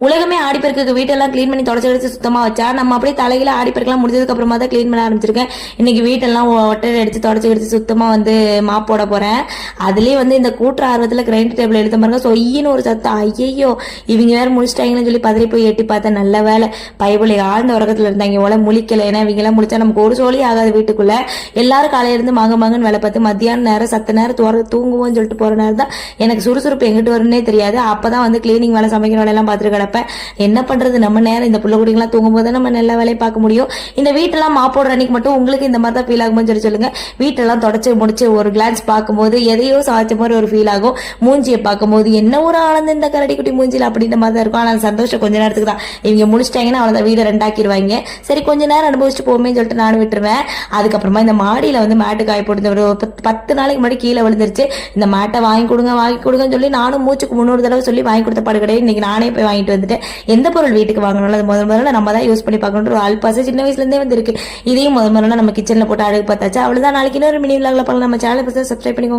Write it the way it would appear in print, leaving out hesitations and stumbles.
உலகமே ஆடிப்பெருக்கு வீட்டெல்லாம் க்ளீன் பண்ணி தொடச்சி சுத்தமா வச்சா நம்ம அப்படியே தலையில ஆடிப்பெருக்கெல்லாம் முடிஞ்சதுக்கு அப்புறமா தான் க்ளீன் பண்ண ஆரம்பிச்சிருக்கேன். இன்னைக்கு வீட்டெல்லாம் ஒட்டை அடிச்சு தொடச்சி சுத்தமா மாப் போட போறேன். அதுலயே இந்த கூட்டுற ஆர்வத்துல கிரைண்டர் டேபிள் எடுத்த பாருங்க சொய்யின்னு ஒரு சத்தம். ஐயோ இவங்க வேற முடிச்சிட்டாங்கன்னு சொல்லி பதறி போய் எட்டி பார்த்தேன். நல்ல வேலை பைபிளை ஆழ்ந்த உறக்கத்துல இருந்தாங்க ஓல முழிக்கல. ஏன்னா இவங்க எல்லாம் முடிச்சா நமக்கு ஒரு சோழி ஆகாது. வீட்டுக்குள்ள எல்லாரும் காலையில இருந்து மாங்கன்னு வேலை பார்த்து மத்தியான நேரம் சத்த நேரம் தூங்குவோம்னு சொல்லிட்டு போற நேரம் தான் எனக்கு சுறுசுறுப்பு எங்கிட்டு வரும்னே தெரியாது. அப்பதான் கிளீனிங் வேலை சமைக்கிற வேலையெல்லாம் பார்த்துட்டு என்ன பண்றது, நம்ம நேரம் இந்த புள்ள குடிங்கெல்லாம் தூங்கும் போது நம்ம நல்ல வேலையை பார்க்க முடியும். இந்த வீட்டெல்லாம் மாப்போடுற அன்னைக்கு மட்டும் உங்களுக்கு இந்த மாதிரி தான் ஃபீல் ஆகும்னு சொல்லி சொல்லுங்க. வீட்டெல்லாம் தொடச்சு முடிச்சு ஒரு கிளான்ஸ் பார்க்கும்போது எதையோ சாய்ச்ச மாதிரி ஒரு ஃபீல் ஆகும். மூஞ்சியை பார்க்கும்போது என்ன ஒரு ஆனந்தம் இந்த கரடி குட்டி மூஞ்சியில் அப்படின்ற மாதிரி தான் இருக்கும். ஆனால் சந்தோஷம் கொஞ்ச நேரத்துக்கு தான். இவங்க முடிச்சிட்டாங்கன்னா அவ்வளோதான், வீடை ரெண்டாக்கிடுவாங்க. சரி கொஞ்ச நேரம் அனுபவிச்சுட்டு போமே சொல்லிட்டு நானும் விட்டுருவேன். அதுக்கப்புறமா இந்த மாடியில் மேட்டு காய போட்டு ஒரு 10 நாளைக்கு முன்னாடி கீழே விழுந்துருச்சு. இந்த மேட்டை வாங்கி கொடுங்கன்னு சொல்லி நானும் மூச்சுக்கு 300 தடவை சொல்லி வாங்கி கொடுத்த பாடு கிடையாது. இன்னைக்கு நானே போய் வாங்கிட்டு வந்துட்டேன். எந்த பொருள் வீட்டுக்கு வாங்கணும் அது முதல்ல நம்ம தான் யூஸ் பண்ணி பார்க்கணும். ஒரு ஆல்பாசை சின்ன வயசுல இருந்தே இருக்கு. இதையும் முதல்ல நம்ம கிச்சன்ல போட்டு அழகு பார்த்தாச்சு. அவ்வளவுதான். நாளைக்கு இன்னொரு மினி விலாக்ல பார்க்கலாம். நம்ம சேனல் சப்ஸ்கிரைப் பண்ணிக்கோங்க.